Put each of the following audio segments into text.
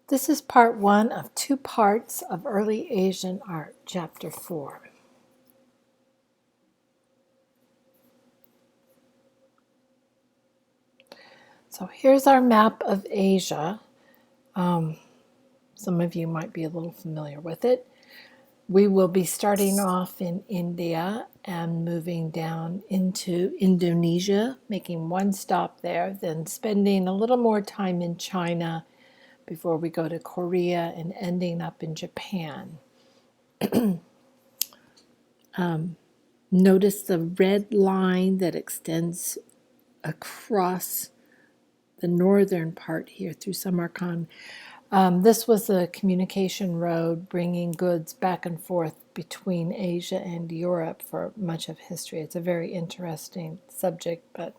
This is part 1 of 2 parts of Early Asian Art, Chapter 4. So here's our map of Asia. Some of you might be a little familiar with it. We will be starting off in India and moving down into Indonesia, making one stop there, then spending a little more time in China before we go to Korea and ending up in Japan. Notice the red line that extends across the northern part here through Samarkand. This was a communication road bringing goods back and forth between Asia and Europe for much of history. It's a very interesting subject, but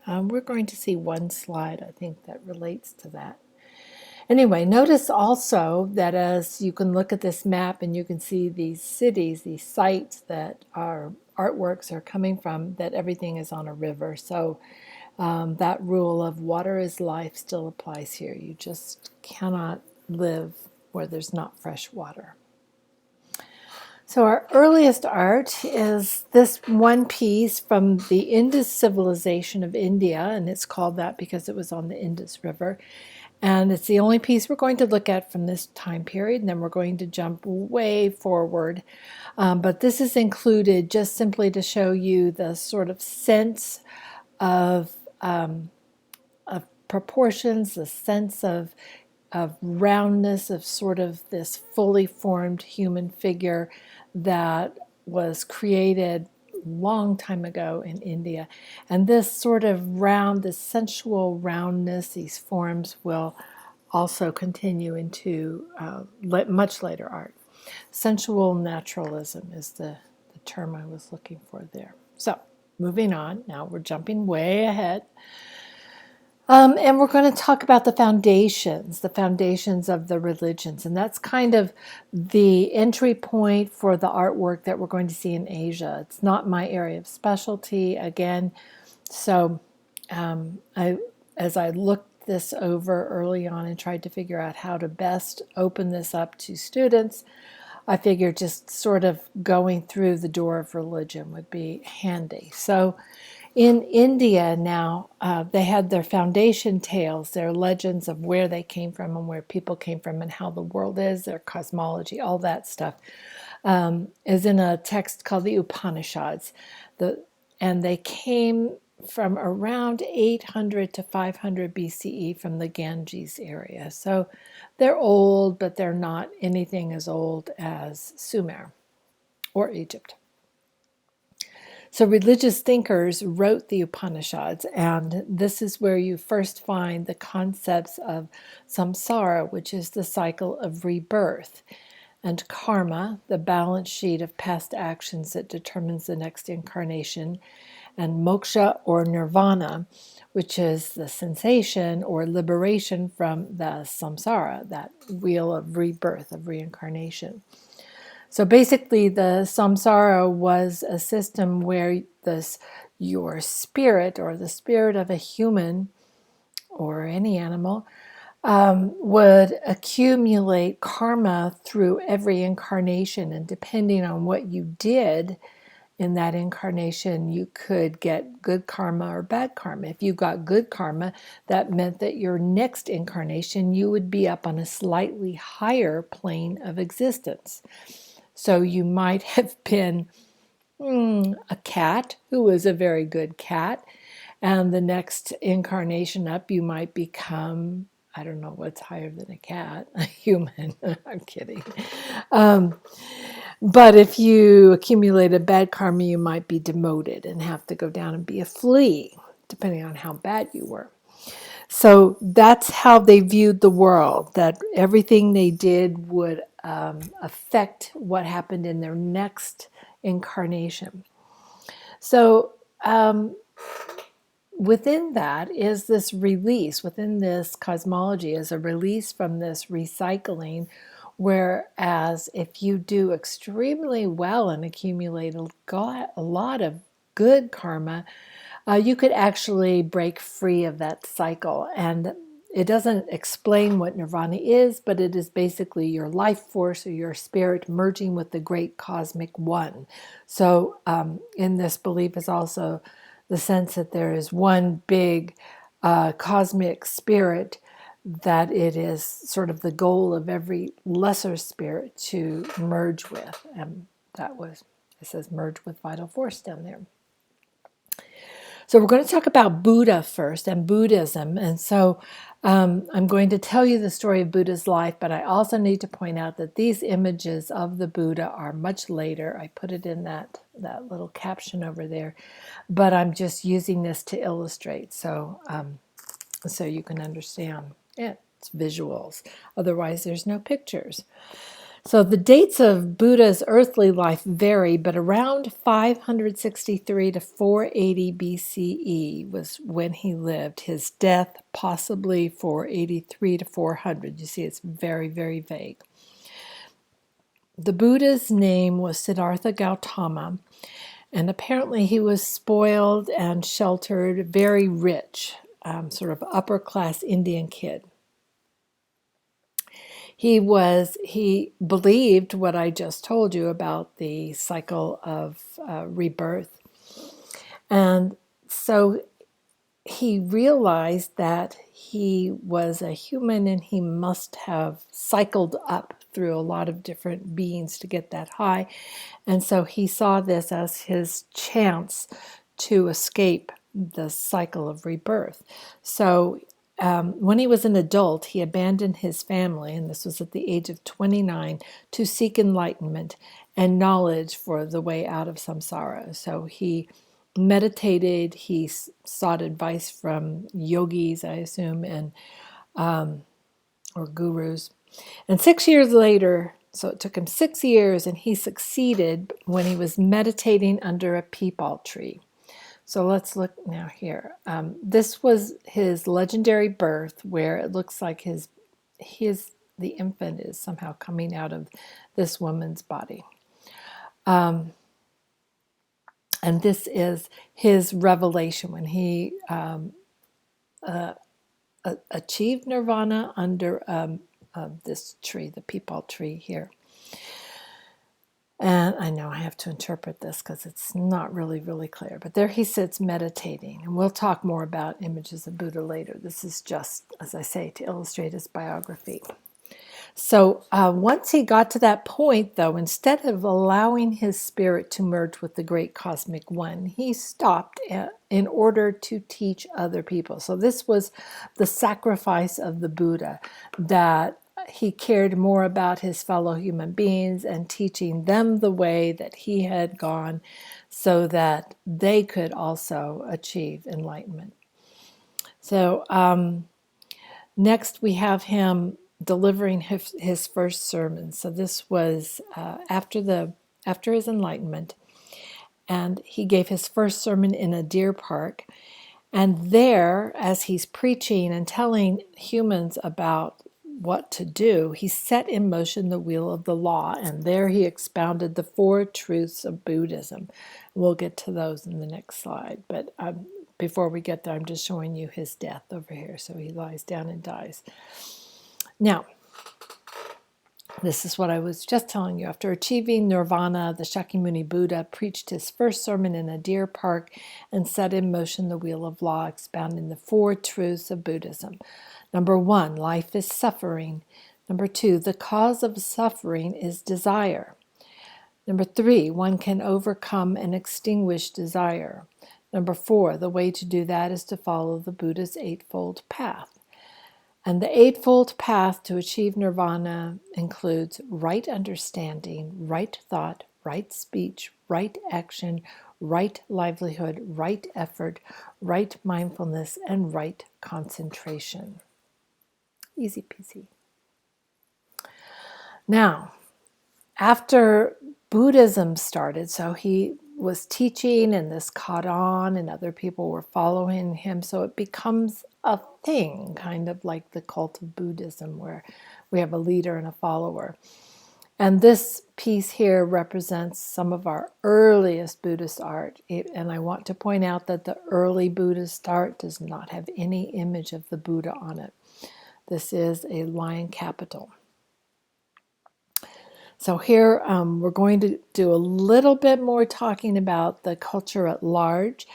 we're going to see one slide, I think, that relates to that. Anyway, notice also that as you can look at this map and you can see these cities, these sites that our artworks are coming from, that everything is on a river. So that rule of water is life still applies here. You just cannot live where there's not fresh water. So our earliest art is this one piece from the Indus civilization of India, and it's called that because it was on the Indus River. And it's the only piece we're going to look at from this time period, and then we're going to jump way forward. But this is included just simply to show you the sort of sense of proportions, the sense of roundness of sort of this fully formed human figure that was created long time ago in India. And this sort of round, this sensual roundness, these forms will also continue into much later art. Sensual naturalism is the term I was looking for there. So moving on, now we're jumping way ahead. And we're going to talk about the foundations of the religions. And that's kind of the entry point for the artwork that we're going to see in Asia. It's not my area of specialty, again. So as I looked this over early on and tried to figure out how to best open this up to students, I figured just sort of going through the door of religion would be handy. So in India now, they had their foundation tales, their legends of where they came from and where people came from and how the world is, their cosmology, all that stuff, is in a text called the Upanishads. And they came from around 800 to 500 BCE from the Ganges area. So they're old, but they're not anything as old as Sumer or Egypt. So religious thinkers wrote the Upanishads, and this is where you first find the concepts of samsara, which is the cycle of rebirth, and karma, the balance sheet of past actions that determines the next incarnation, and moksha or nirvana, which is the sensation or liberation from the samsara, that wheel of rebirth, of reincarnation. So basically, the samsara was a system where your spirit or the spirit of a human or any animal would accumulate karma through every incarnation. And depending on what you did in that incarnation, you could get good karma or bad karma. If you got good karma, that meant that your next incarnation, you would be up on a slightly higher plane of existence. So you might have been a cat who was a very good cat, and the next incarnation up you might become, I don't know what's higher than a cat, a human. I'm kidding. But if you accumulated bad karma, you might be demoted and have to go down and be a flea, depending on how bad you were. So that's how they viewed the world, that everything they did would affect what happened in their next incarnation. So within that is this release, within this cosmology is a release from this recycling, whereas if you do extremely well and accumulate a lot of good karma, you could actually break free of that cycle. And it doesn't explain what nirvana is, but it is basically your life force or your spirit merging with the great cosmic one. So in this belief is also the sense that there is one big cosmic spirit, that it is sort of the goal of every lesser spirit to merge with. And that was, it says merge with vital force down there. So we're going to talk about Buddha first and Buddhism. And so I'm going to tell you the story of Buddha's life, but I also need to point out that these images of the Buddha are much later. I put it in that little caption over there, but I'm just using this to illustrate so you can understand. Yeah, it's visuals. Otherwise, there's no pictures. So the dates of Buddha's earthly life vary, but around 563 to 480 BCE was when he lived. His death possibly 483 to 400. You see, it's very, very vague. The Buddha's name was Siddhartha Gautama, and apparently he was spoiled and sheltered, very rich, sort of upper-class Indian kid. He believed what I just told you about the cycle of rebirth. And so he realized that he was a human and he must have cycled up through a lot of different beings to get that high. And so he saw this as his chance to escape the cycle of rebirth. So when he was an adult, he abandoned his family, and this was at the age of 29, to seek enlightenment and knowledge for the way out of samsara. So he meditated, he sought advice from yogis, I assume, and or gurus. And 6 years later, so it took him 6 years, and he succeeded when he was meditating under a peepal tree. So let's look now here. This was his legendary birth, where it looks like the infant is somehow coming out of this woman's body. And this is his revelation when he achieved nirvana under this tree, the peepal tree here. And I know I have to interpret this because it's not really, really clear. But there he sits meditating. And we'll talk more about images of Buddha later. This is just, as I say, to illustrate his biography. So once he got to that point, though, instead of allowing his spirit to merge with the great cosmic one, he stopped in order to teach other people. So this was the sacrifice of the Buddha, that he cared more about his fellow human beings and teaching them the way that he had gone so that they could also achieve enlightenment. So next we have him delivering his first sermon. So this was after his enlightenment, and he gave his first sermon in a deer park. And there, as he's preaching and telling humans about what to do, he set in motion the wheel of the law, and there he expounded the 4 truths of Buddhism. We'll get to those in the next slide, but before we get there, I'm just showing you his death over here. So he lies down and dies. Now, this is what I was just telling you. After achieving nirvana, the Shakyamuni Buddha preached his first sermon in a deer park and set in motion the wheel of law, expounding the 4 truths of Buddhism. Number 1, life is suffering. Number 2, the cause of suffering is desire. Number 3, one can overcome and extinguish desire. Number 4, the way to do that is to follow the Buddha's Eightfold Path. And the Eightfold Path to achieve nirvana includes right understanding, right thought, right speech, right action, right livelihood, right effort, right mindfulness, and right concentration. Easy peasy. Now, after Buddhism started, so he was teaching and this caught on and other people were following him, so it becomes a thing, kind of like the cult of Buddhism, where we have a leader and a follower. And this piece here represents some of our earliest Buddhist art. And I want to point out that the early Buddhist art does not have any image of the Buddha on it. This is a lion capital. So here we're going to do a little bit more talking about the culture at large.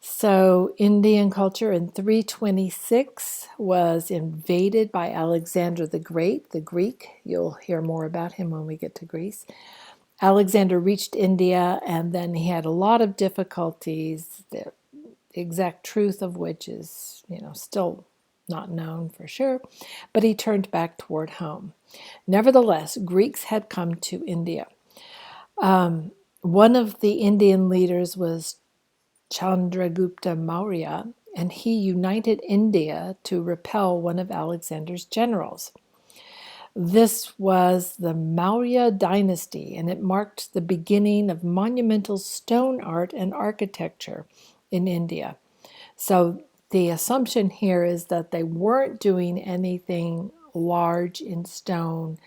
So Indian culture in 326 was invaded by Alexander the Great, the Greek. You'll hear more about him when we get to Greece. Alexander reached India, and then he had a lot of difficulties, the exact truth of which is, still not known for sure, but he turned back toward home. Nevertheless, Greeks had come to India. One of the Indian leaders was Chandragupta Maurya, and he united India to repel one of Alexander's generals. This was the Maurya dynasty, and it marked the beginning of monumental stone art and architecture in India. So the assumption here is that they weren't doing anything large in stone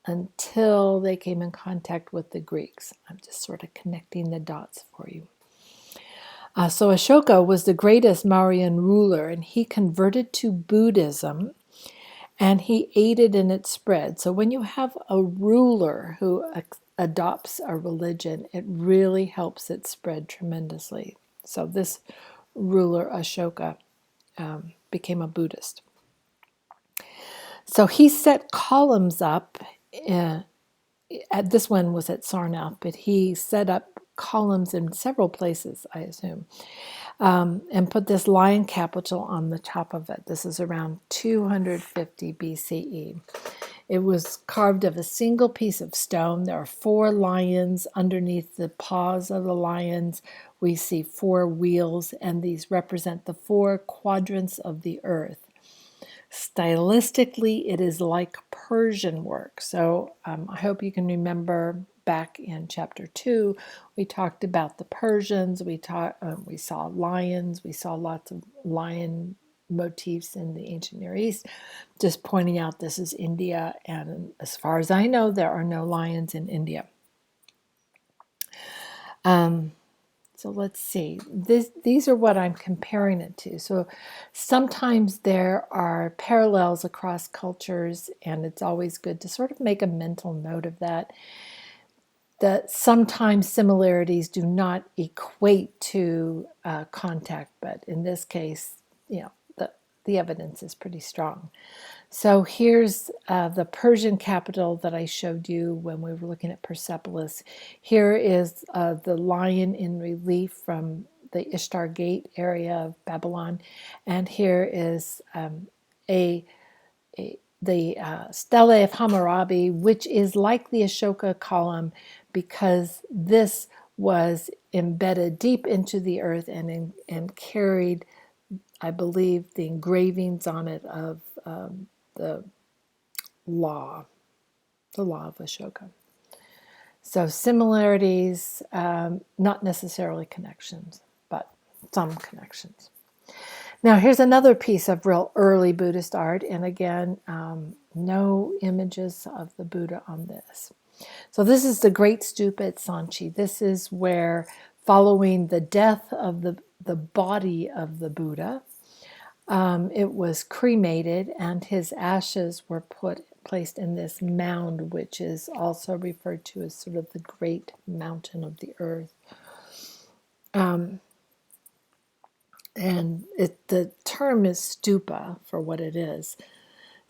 until they came in contact with the Greeks. I'm just sort of connecting the dots for you. So Ashoka was the greatest Mauryan ruler, and he converted to Buddhism, and he aided in its spread. So when you have a ruler who adopts a religion, it really helps it spread tremendously. So this ruler, Ashoka, became a Buddhist. So he set columns up. This one was at Sarnath, but he set up columns in several places, I assume, and put this lion capital on the top of it. This is around 250 BCE. It was carved of a single piece of stone. There are 4 lions underneath the paws of the lions. We see 4 wheels, and these represent the 4 quadrants of the earth. Stylistically, it is like Persian work. So I hope you can remember back in chapter 2, we talked about the Persians. We saw lions. We saw lots of lion motifs in the ancient Near East. Just pointing out this is India, and as far as I know, there are no lions in India. So let's see. These are what I'm comparing it to. So sometimes there are parallels across cultures, and it's always good to sort of make a mental note of that. That sometimes similarities do not equate to contact, but in this case, the evidence is pretty strong. So here's the Persian capital that I showed you when we were looking at Persepolis. Here is the lion in relief from the Ishtar Gate area of Babylon. And here is the Stele of Hammurabi, which is like the Ashoka column because this was embedded deep into the earth and carried, I believe, the engravings on it of the law of Ashoka. So similarities, not necessarily connections, but some connections. Now here's another piece of real early Buddhist art, and again, no images of the Buddha on this. So this is the Great Stupa at Sanchi. This is where, following the death of the body of the Buddha, it was cremated, and his ashes were placed in this mound, which is also referred to as sort of the great mountain of the earth. And the term is stupa for what it is.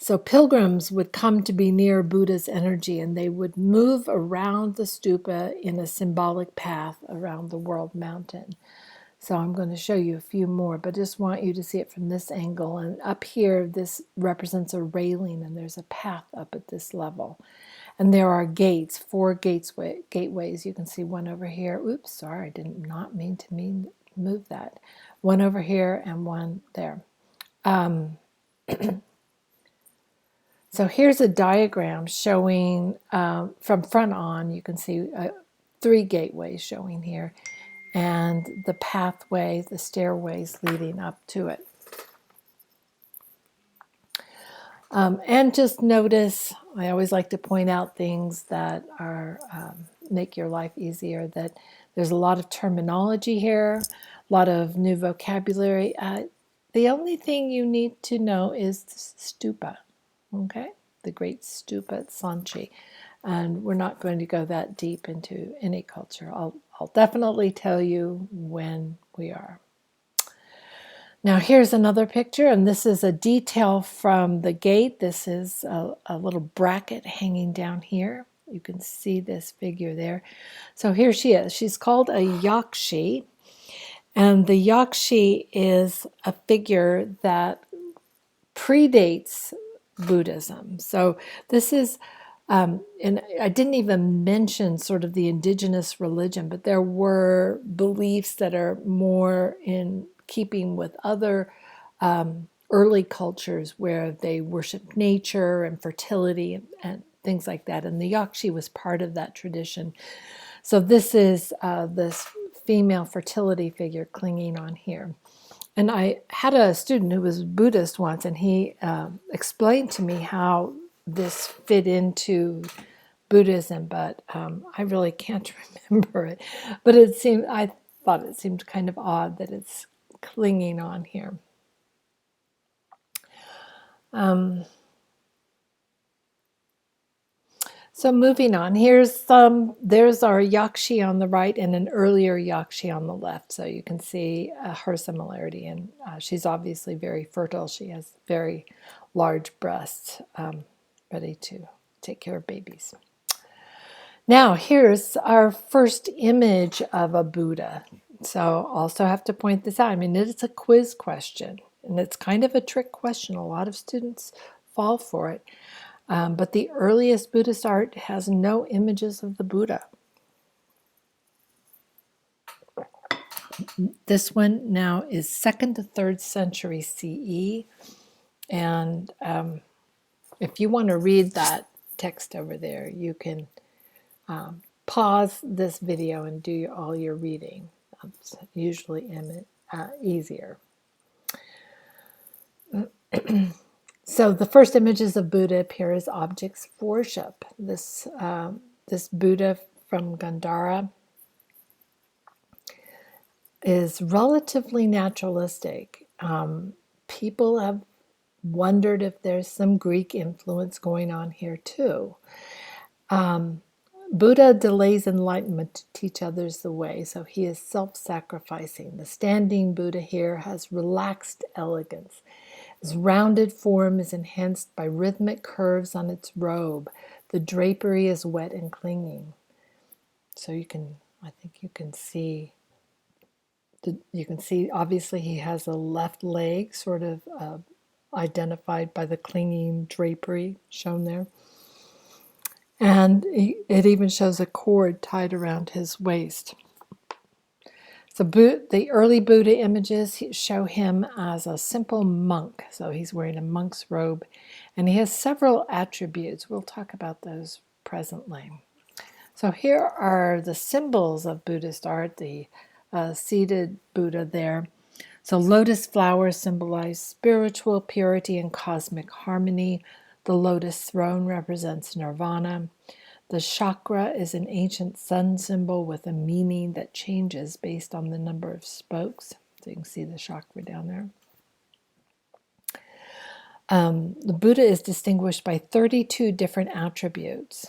So pilgrims would come to be near Buddha's energy, and they would move around the stupa in a symbolic path around the world mountain. So I'm going to show you a few more, but just want you to see it from this angle. And up here, this represents a railing, and there's a path up at this level. And there are gates, 4 gateways. You can see one over here. Oops, sorry, I did not mean to move that. One over here and one there. So here's a diagram showing from front on. You can see 3 gateways showing here, and the pathway, the stairways leading up to it. And just notice, I always like to point out things that are make your life easier, that there's a lot of terminology here, a lot of new vocabulary. The only thing you need to know is stupa. okay? The great Stupa at Sanchi. And we're not going to go that deep into any culture. I'll definitely tell you when we are. Now here's another picture, and this is a detail from the gate. This is a little bracket hanging down here. You can see this figure there. So here she is. She's called a Yakshi, and the Yakshi is a figure that predates Buddhism. So this is, and I didn't even mention sort of the indigenous religion, but there were beliefs that are more in keeping with other early cultures where they worship nature and fertility and things like that. And the Yakshi was part of that tradition. So this is this female fertility figure clinging on here. And I had a student who was Buddhist once, and he explained to me how this fit into Buddhism, but I really can't remember it. But I thought it seemed kind of odd that it's clinging on here. So moving on, there's our Yakshi on the right and an earlier Yakshi on the left. So you can see her similarity, and she's obviously very fertile. She has very large breasts, ready to take care of babies. Now here's our first image of a Buddha. So also have to point this out. I mean, it's a quiz question, and it's kind of a trick question. A lot of students fall for it. But the earliest Buddhist art has no images of the Buddha. This one now is 2nd to 3rd century CE. And if you want to read that text over there, you can pause this video and do all your reading. It's usually easier. So the first images of Buddha appear as objects of worship. This Buddha from Gandhara is relatively naturalistic. People have wondered if there's some Greek influence going on here too. Buddha delays enlightenment to teach others the way, so he is self-sacrificing. The standing Buddha here has relaxed elegance. His rounded form is enhanced by rhythmic curves on its robe. The drapery is wet and clinging. So I think you can see, obviously he has a left leg sort of identified by the clinging drapery shown there. And it even shows a cord tied around his waist. So the early Buddha images show him as a simple monk. So he's wearing a monk's robe, and he has several attributes. We'll talk about those presently. So here are the symbols of Buddhist art, the seated Buddha there. So lotus flowers symbolize spiritual purity and cosmic harmony. The lotus throne represents nirvana. The chakra is an ancient sun symbol with a meaning that changes based on the number of spokes. So you can see the chakra down there. The Buddha is distinguished by 32 different attributes.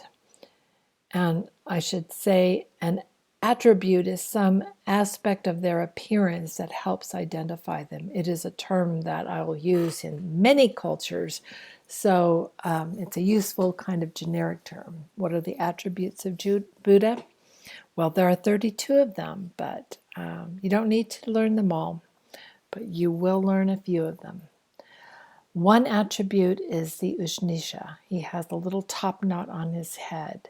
And I should say an attribute is some aspect of their appearance that helps identify them. It is a term that I will use in many cultures. So it's a useful kind of generic term. What are the attributes of Buddha? Well, there are 32 of them, but you don't need to learn them all, but you will learn a few of them. One attribute is the Ushnisha. He has a little top knot on his head.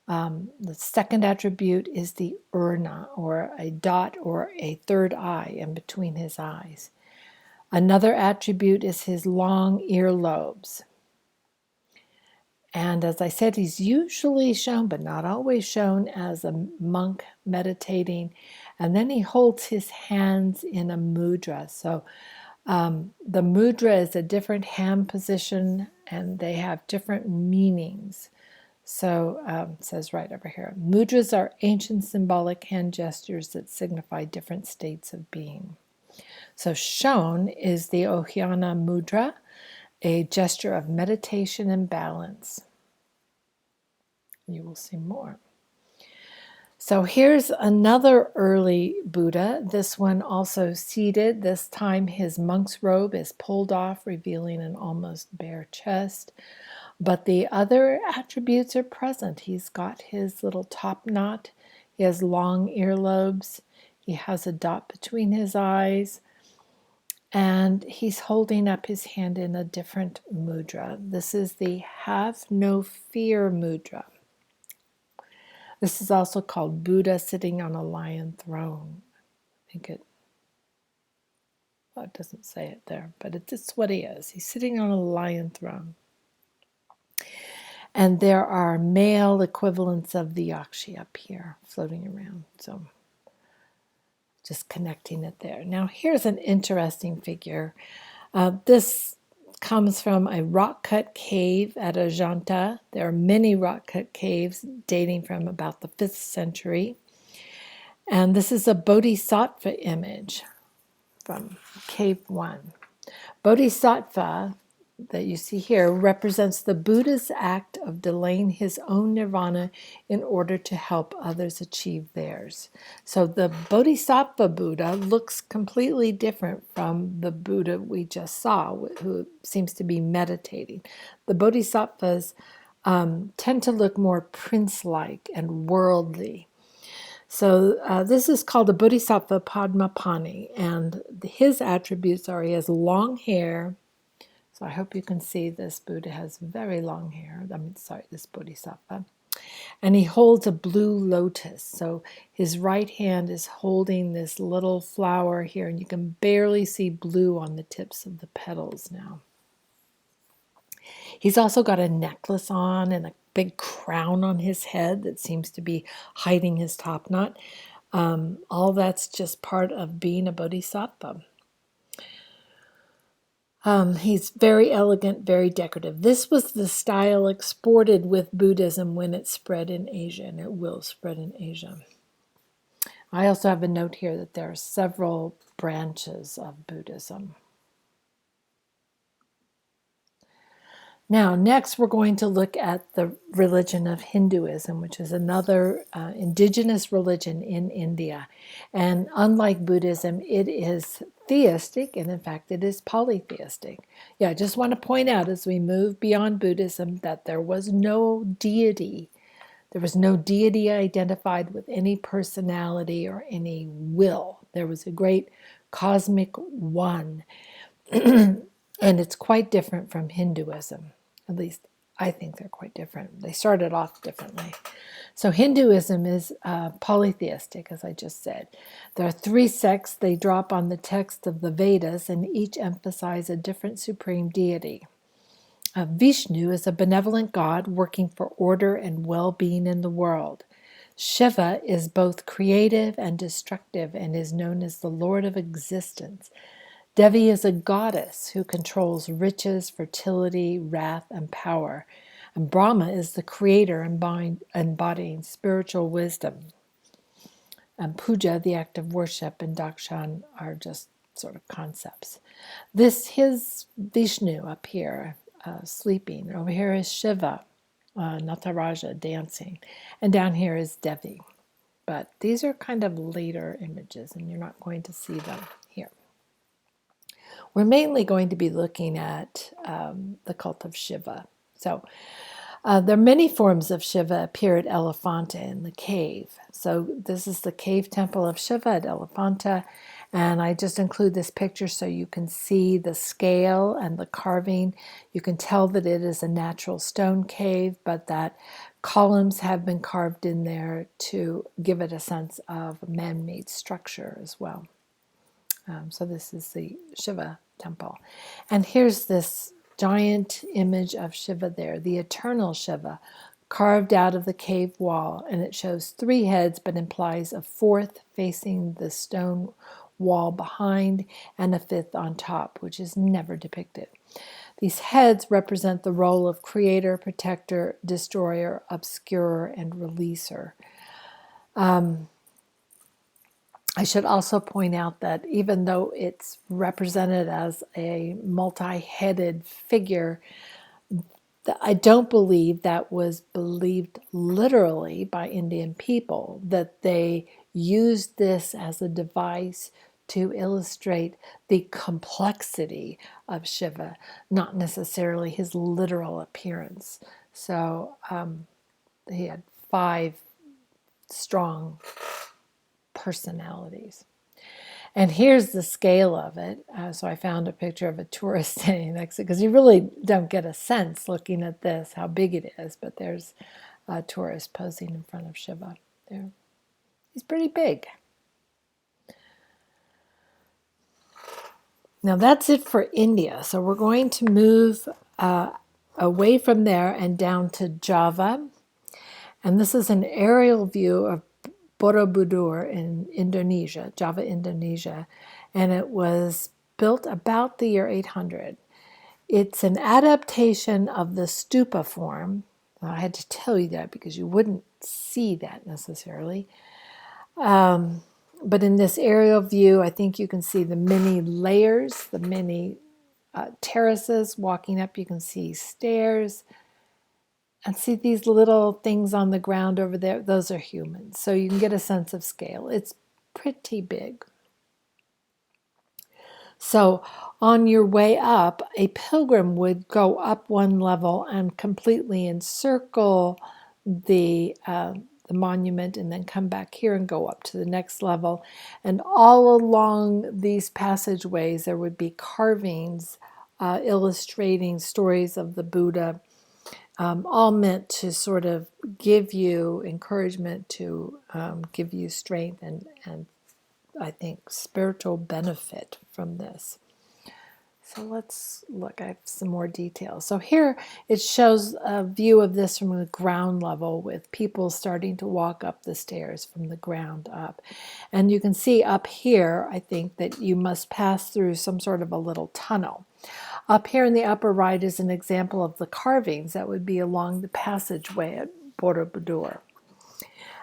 The second attribute is the urna, or a dot or a third eye in between his eyes. Another attribute is his long earlobes. And as I said, he's usually shown, but not always shown, as a monk meditating. And then he holds his hands in a mudra. So the mudra is a different hand position, and they have different meanings. So it says right over here, mudras are ancient symbolic hand gestures that signify different states of being. So shown is the Ojjhana mudra, a gesture of meditation and balance. You will see more. So here's another early Buddha, this one also seated. This time his monk's robe is pulled off, revealing an almost bare chest. But the other attributes are present. He's got his little top knot. He has long earlobes. He has a dot between his eyes. And he's holding up his hand in a different mudra. This is the have no fear mudra. This is also called Buddha sitting on a lion throne. I think well, it doesn't say it there, but it's what he is. He's sitting on a lion throne. And there are male equivalents of the Yakshi up here floating around. So just connecting it there. Now here's an interesting figure. This comes from a rock-cut cave at Ajanta. There are many rock-cut caves dating from about the 5th century. And this is a bodhisattva image from Cave 1. Bodhisattva, that you see here, represents the Buddha's act of delaying his own nirvana in order to help others achieve theirs. So the Bodhisattva Buddha looks completely different from the Buddha we just saw, who seems to be meditating. The Bodhisattvas tend to look more prince-like and worldly. So this is called a Bodhisattva Padmapani, and his attributes are he has long hair. So I hope you can see this Buddha has very long hair. This Bodhisattva. And he holds a blue lotus. So his right hand is holding this little flower here, and you can barely see blue on the tips of the petals now. He's also got a necklace on and a big crown on his head that seems to be hiding his top knot. All that's just part of being a bodhisattva. He's very elegant, very decorative. This was the style exported with Buddhism when it spread in Asia, and it will spread in Asia. I also have a note here that there are several branches of Buddhism. Now, next we're going to look at the religion of Hinduism, which is another indigenous religion in India. And unlike Buddhism, it is theistic, and in fact, it is polytheistic. Yeah, I just want to point out as we move beyond Buddhism that there was no deity. There was no deity identified with any personality or any will. There was a great cosmic one. And it's quite different from Hinduism. At least I think they're quite different. They started off differently. So Hinduism is polytheistic, as I just said. There are 3 sects. They drop on the text of the Vedas, and each emphasize a different supreme deity. Vishnu is a benevolent god working for order and well-being in the world. Shiva is both creative and destructive and is known as the Lord of existence. Devi is a goddess who controls riches, fertility, wrath, and power. And Brahma is the creator embodying spiritual wisdom. And puja, the act of worship, and dakshan are just sort of concepts. His Vishnu up here, sleeping. Over here is Shiva, Nataraja, dancing. And down here is Devi. But these are kind of later images, and you're not going to see them here. We're mainly going to be looking at the cult of Shiva. So there are many forms of Shiva appear at Elephanta in the cave. So this is the cave temple of Shiva at Elephanta. And I just include this picture so you can see the scale and the carving. You can tell that it is a natural stone cave, but that columns have been carved in there to give it a sense of man-made structure as well. So this is the Shiva temple. And here's this giant image of Shiva there, the eternal Shiva, carved out of the cave wall. And it shows 3 heads, but implies a 4th facing the stone wall behind and a 5th on top, which is never depicted. These heads represent the role of creator, protector, destroyer, obscurer, and releaser. I should also point out that even though it's represented as a multi-headed figure, I don't believe that was believed literally by Indian people, that they used this as a device to illustrate the complexity of Shiva, not necessarily his literal appearance. So he had 5 strong personalities. And here's the scale of it. So I found a picture of a tourist standing next to it, because you really don't get a sense looking at this how big it is. But there's a tourist posing in front of Shiva. There, he's pretty big. Now that's it for India. So we're going to move away from there and down to Java. And this is an aerial view of Borobudur in Indonesia, Java, Indonesia. And it was built about the year 800. It's an adaptation of the Stupa form. I had to tell you that because you wouldn't see that necessarily. But in this aerial view, I think you can see the many layers, the many terraces walking up. You can see stairs. And see these little things on the ground over there? Those are humans. So you can get a sense of scale. It's pretty big. So on your way up, a pilgrim would go up one level and completely encircle the monument, and then come back here and go up to the next level. And all along these passageways, there would be carvings illustrating stories of the Buddha, all meant to sort of give you encouragement, to give you strength, and I think spiritual benefit from this. So let's look at some more details. So here it shows a view of this from the ground level, with people starting to walk up the stairs from the ground up. And you can see up here, I think, that you must pass through some sort of a little tunnel. Up here in the upper right is an example of the carvings that would be along the passageway at Borobudur.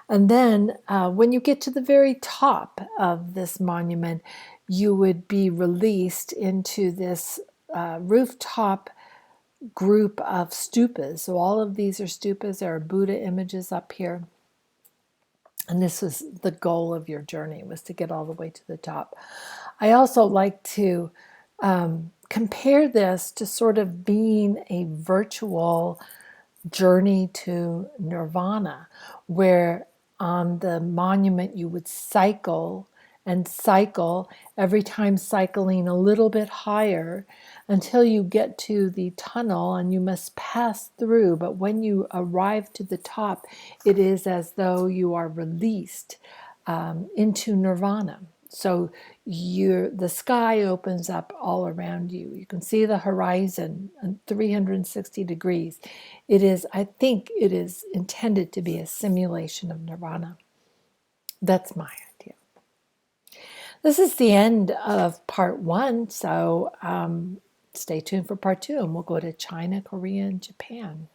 And then when you get to the very top of this monument, you would be released into this rooftop group of stupas. So all of these are stupas. There are Buddha images up here. And this was the goal of your journey, was to get all the way to the top. I also like to compare this to sort of being a virtual journey to nirvana, where on the monument you would cycle and cycle, every time cycling a little bit higher until you get to the tunnel, and you must pass through. But when you arrive to the top, it is as though you are released into nirvana. So the sky opens up all around you. You can see the horizon 360 degrees. I think it is intended to be a simulation of nirvana. That's my idea. This is the end of part 1, so stay tuned for part 2, and we'll go to China, Korea, and Japan.